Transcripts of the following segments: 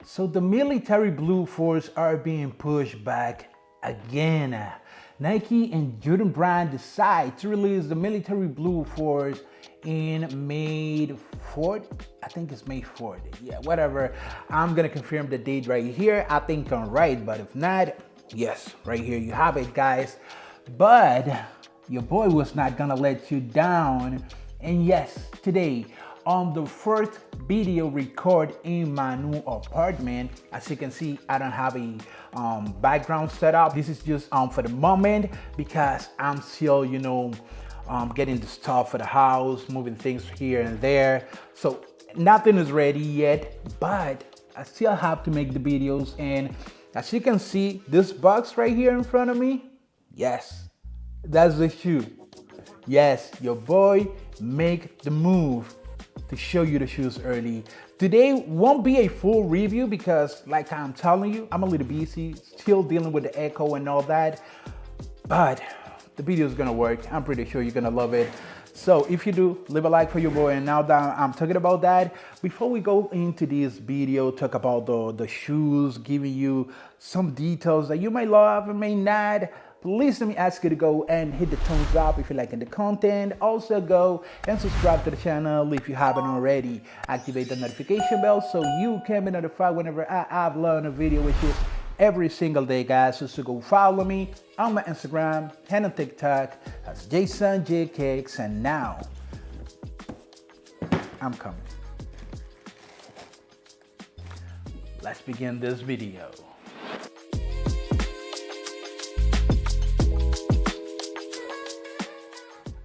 So the military blue force are being pushed back again. Nike and Jordan Brand decide to release the military blue force in May 4th. I think it's May 4th. Yeah, whatever. I'm gonna confirm the date right here. I think I'm right, but if not, yes, right here you have it, guys. But your boy was not gonna let you down. And yes, today on the first video record in my new apartment, as you can see, I don't have a background set up. This is just for the moment because I'm still, getting the stuff for the house, moving things here and there. So nothing is ready yet, but I still have to make the videos. And as you can see, this box right here in front of me, yes, that's the shoe. Yes, your boy make the move to show you the shoes early. Today won't be a full review because, like I'm telling you, I'm a little busy, still dealing with the echo and all that, but the video is gonna work. I'm pretty sure you're gonna love it. So if you do, leave a like for your boy. And now that I'm talking about that, before we go into this video, talk about the shoes, giving you some details that you may love and may not, please let me ask you to go and hit the thumbs up if you're liking the content. Also go and subscribe to the channel if you haven't already. Activate the notification bell so you can be notified whenever I upload a video, which is every single day, guys. So go follow me on my Instagram and on TikTok. That's Jason J Cakes. And now I'm coming. Let's begin this video.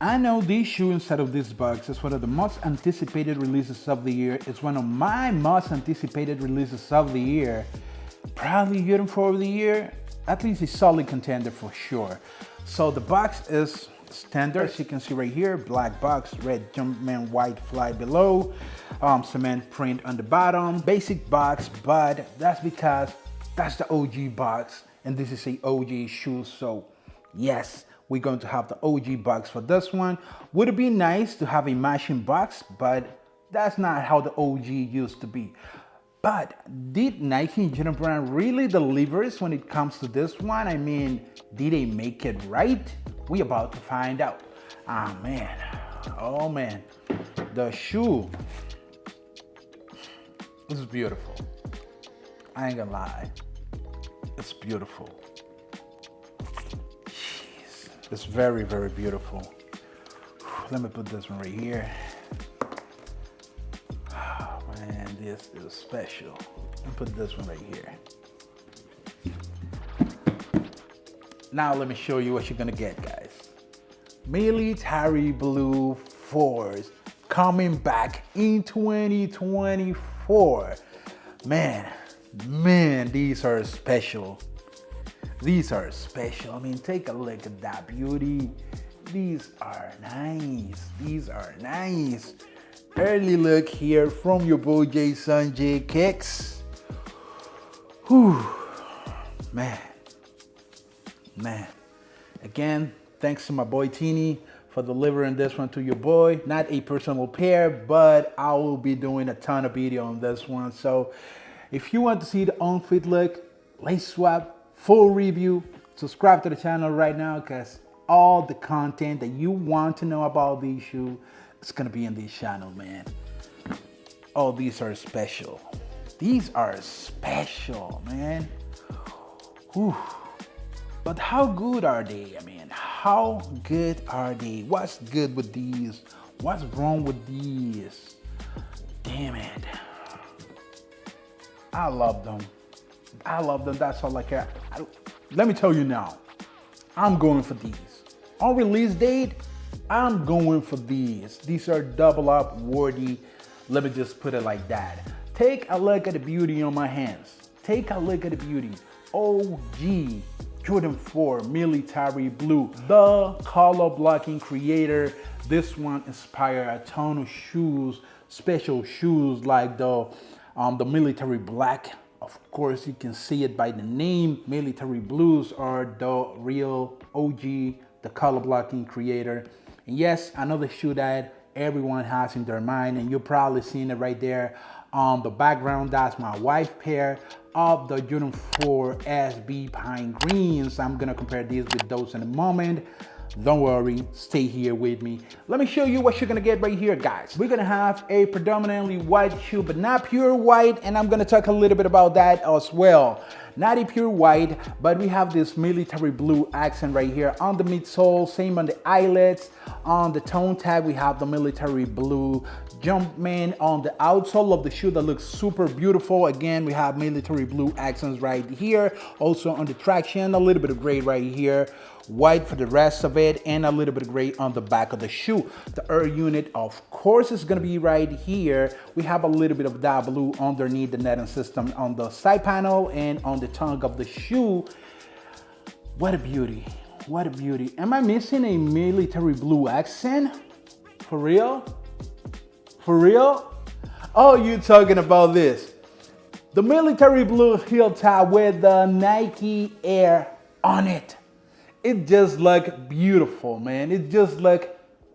I know this shoe inside of this box is one of the most anticipated releases of the year. It's one of my most anticipated releases of the year. Probably Jordan 4 of the year, at least a solid contender for sure. So the box is standard, as you can see right here, black box, red Jumpman, white fly below, cement print on the bottom, basic box, but that's because that's the OG box and this is a OG shoe. So yes, we're going to have the OG box for this one. Would it be nice to have a matching box, but that's not how the OG used to be. But did Nike and Jordan Brand really delivers when it comes to this one? I mean, did they make it right? We about to find out. Oh man, the shoe, this is beautiful. I ain't gonna lie, it's beautiful. Jeez, it's very, very beautiful. Let me put this one right here. Man, this is special. I'll put this one right here. Now let me show you what you're gonna get, guys. Military blue force coming back in 2024. Man, these are special. These are special. I mean, take a look at that beauty. These are nice. These are nice. Early look here from your boy Jason J Cakes. Whew, man. Again, thanks to my boy Teeny for delivering this one to your boy. Not a personal pair, but I will be doing a ton of video on this one. So if you want to see the on-fit look, lace swap, full review, subscribe to the channel right now because all the content that you want to know about these shoes, it's gonna be in this channel, man. Oh, these are special. These are special, man. Whew. But how good are they? I mean, how good are they? What's good with these? What's wrong with these? Damn it. I love them. I love them. That's all I care. Let me tell you now, I'm going for these. On release date, I'm going for these. These are double up worthy. Let me just put it like that. Take a look at the beauty on my hands. Take a look at the beauty. OG Jordan 4 military blue, the color blocking creator. This one inspired a ton of shoes, special shoes like the military black. Of course, you can see it by the name. Military blues are the real OG, the color blocking creator. And yes, another shoe that everyone has in their mind, and you're probably seeing it right there On the background, that's my wife pair of the Jordan 4 SB Pine Greens. I'm gonna compare these with those in a moment. Don't worry, stay here with me. Let me show you what you're gonna get right here, guys. We're gonna have a predominantly white shoe, but not pure white, and I'm gonna talk a little bit about that as well. Not a pure white, but we have this military blue accent right here on the midsole, same on the eyelets. On the tone tag, we have the military blue Jumpman on the outsole of the shoe that looks super beautiful. Again, we have military blue accents right here. Also on the traction, a little bit of gray right here. White for the rest of it, and a little bit of gray on the back of the shoe. The air unit, of course, is gonna be right here. We have a little bit of that blue underneath the netting system on the side panel and on the tongue of the shoe. What a beauty, what a beauty. Am I missing a military blue accent? For real? For real? Oh, you talking about this. The military blue heel tie with the Nike Air on it. It just look beautiful, man. It just look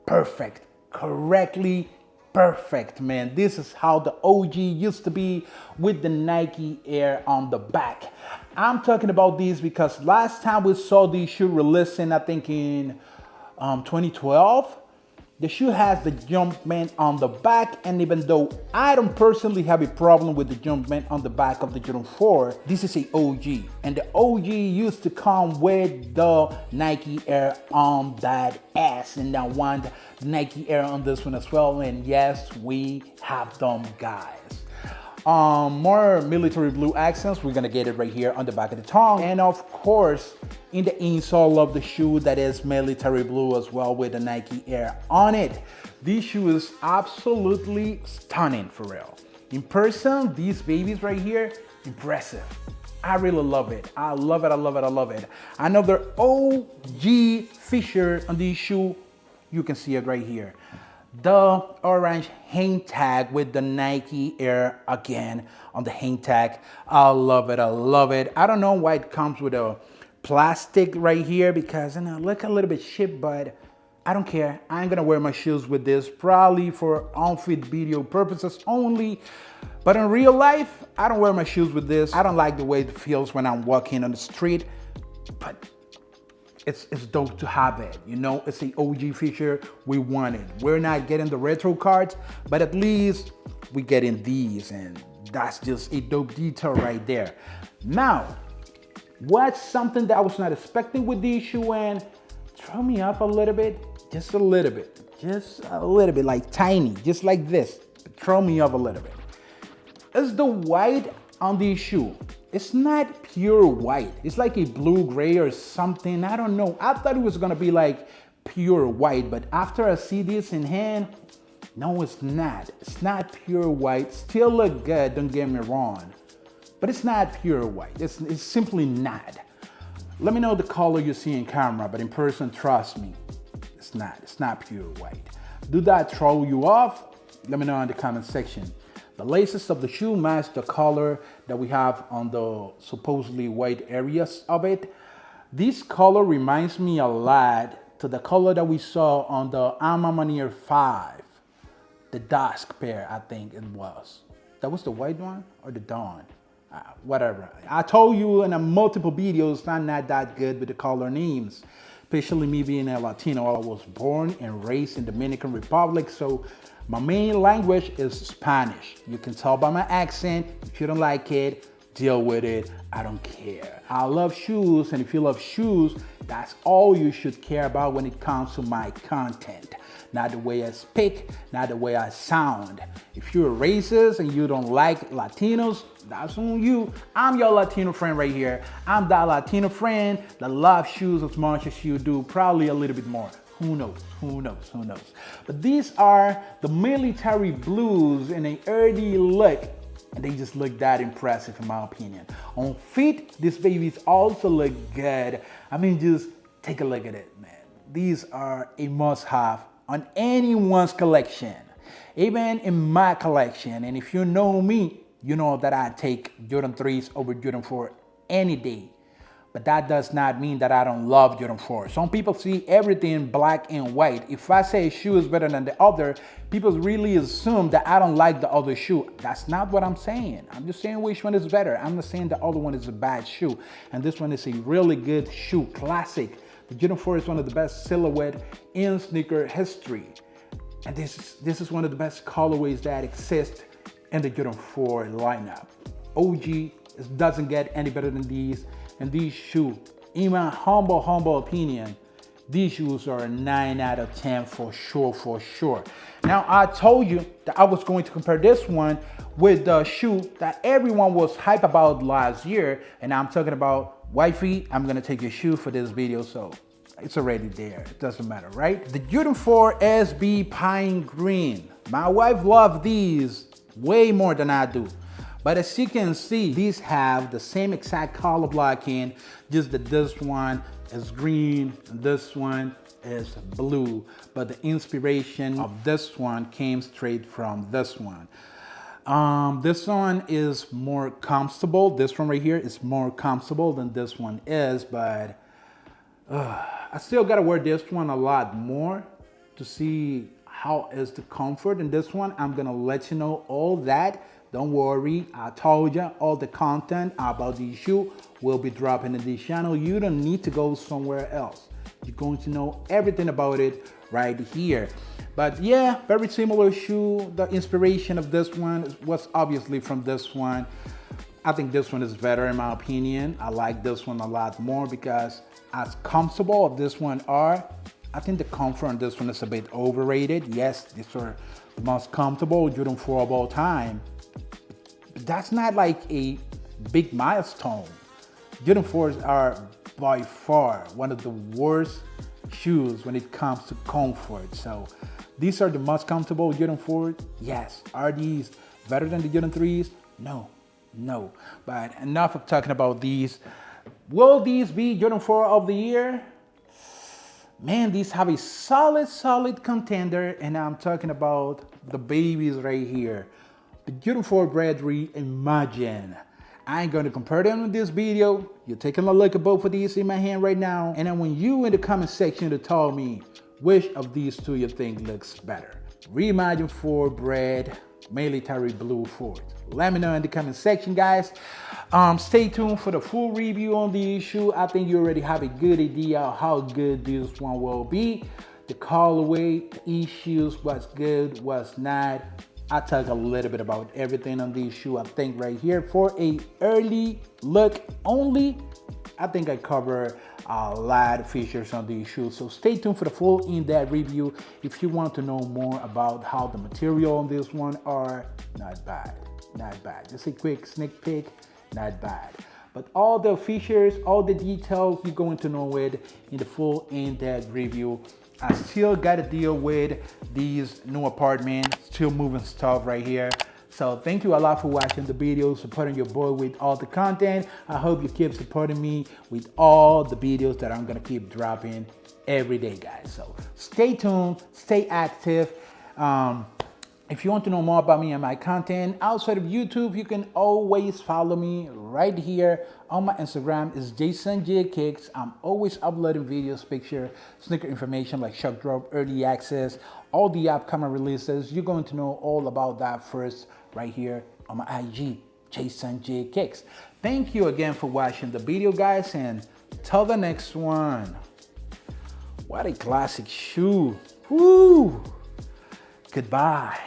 perfect, correctly perfect, man. This is how the OG used to be with the Nike Air on the back. I'm talking about these because last time we saw these shoes releasing, I think in 2012, the shoe has the Jumpman on the back, and even though I don't personally have a problem with the Jumpman on the back of the Jordan 4, this is a OG, and the OG used to come with the Nike Air on that ass, and I want the Nike Air on this one as well, and yes, we have them, guys. More military blue accents, we're gonna get it right here on the back of the tongue, and of course in the insole of the shoe that is military blue as well with the Nike Air on it. This shoe is absolutely stunning, for real. In person, these babies right here, impressive. I really love it. I love it, I love it, I love it. Another OG feature on this shoe, you can see it right here. The orange hang tag with the Nike Air again on the hang tag. I love it, I love it. I don't know why it comes with a plastic right here because, you know, look a little bit cheap, but I don't care. I ain't gonna wear my shoes with this, probably for on-fit video purposes only. But in real life, I don't wear my shoes with this. I don't like the way it feels when I'm walking on the street, but it's dope to have it, you know. It's the OG feature, we want it. We're not getting the retro cards, but at least we getting these, and that's just a dope detail right there. Now, what's something that I was not expecting with these shoe and throw me off a little bit, just a little bit, like tiny, just like this, but throw me off a little bit. It's the white on these shoe. It's not pure white. It's like a blue gray or something. I don't know. I thought it was gonna be like pure white, but after I see this in hand, no, it's not. It's not pure white. Still look good, don't get me wrong. But it's not pure white. It's simply not. Let me know the color you see in camera, but in person, trust me, it's not pure white. Do that throw you off? Let me know in the comment section. The laces of the shoe match the color that we have on the supposedly white areas of it. This color reminds me a lot to the color that we saw on the Jumpman 5, the dusk pair, I think it was. That was the white one or the dawn? Whatever. I told you in multiple videos I'm not that good with the color names, especially me being a Latino. I was born and raised in Dominican Republic, so my main language is Spanish. You can tell by my accent. If you don't like it, deal with it. I don't care. I love shoes, and if you love shoes, that's all you should care about when it comes to my content. Not the way I speak, not the way I sound. If you're a racist and you don't like Latinos, that's on you. I'm your Latino friend right here. I'm that Latino friend that loves shoes as much as you do, probably a little bit more. Who knows, who knows, who knows. But these are the military blues in an earthy look, and they just look that impressive in my opinion. On feet, these babies also look good. I mean, just take a look at it, man. These are a must-have on anyone's collection, even in my collection. And if you know me, you know that I take Jordan 3s over Jordan 4 any day. but that does not mean that I don't love Jordan 4. Some people see everything black and white. If I say a shoe is better than the other, people really assume that I don't like the other shoe. That's not what I'm saying. I'm just saying which one is better. I'm not saying the other one is a bad shoe. And this one is a really good shoe, classic. The Jordan 4 is one of the best silhouette in sneaker history. And this is one of the best colorways that exist in the Jordan 4 lineup. OG, it doesn't get any better than these. And these shoes, in my humble opinion, these shoes are a 9 out of 10 for sure. Now, I told you that I was going to compare this one with the shoe that everyone was hype about last year. And I'm talking about wifey. I'm gonna take your shoe for this video, so it's already there. It doesn't matter, right? The Jordan 4 SB Pine Green. My wife loves these way more than I do. But as you can see, these have the same exact color blocking, just that this one is green and this one is blue. But the inspiration of this one came straight from this one. This one is more comfortable. This one right here is more comfortable than this one is, but I still gotta wear this one a lot more to see how is the comfort in this one. I'm gonna let you know all that. Don't worry, I told you all the content about these shoes will be dropping in this channel. You don't need to go somewhere else. You're going to know everything about it right here. But yeah, very similar shoe. The inspiration of this one was obviously from this one. I think this one is better in my opinion. I like this one a lot more because as comfortable as this one are, I think the comfort on this one is a bit overrated. Yes, these are the most comfortable Jordan 4 of all time. But that's not like a big milestone. Jordan 4s are by far one of the worst shoes when it comes to comfort. So these are the most comfortable Jordan 4s. Yes. Are these better than the Jordan 3s? No. But enough of talking about these. Will these be Jordan 4 of the year? Man, these have a solid contender, and I'm talking about the babies right here. The Jordan 4 Bradley Imagine. I ain't going to compare them in this video. You're taking a look at both of these in my hand right now. And I want you in the comment section to tell me which of these two you think looks better. Reimagine 4 Brad Military Blue 4. Let me know in the comment section, guys. Stay tuned for the full review on the issue. I think you already have a good idea of how good this one will be. The colorway, the issues, what's good, what's not. I talk a little bit about everything on the issue. I think right here for a early look only, I think I cover a lot of features on the issue. So stay tuned for the full in-depth review if you want to know more about how the material on this one are. Not bad. Just a quick sneak peek, not bad. But all the features, all the details, you're going to know it in the full in-depth review. I still got to deal with these new apartments, still moving stuff right here. So thank you a lot for watching the video, supporting your boy with all the content. I hope you keep supporting me with all the videos that I'm gonna keep dropping every day, guys. So stay tuned, stay active. If you want to know more about me and my content outside of YouTube, you can always follow me right here on my Instagram. It's JasonJKicks. I'm always uploading videos, picture, sneaker information like shock drop, early access, all the upcoming releases. You're going to know all about that first right here on my IG, JasonJKicks. Thank you again for watching the video, guys, and till the next one. What a classic shoe. Woo! Goodbye.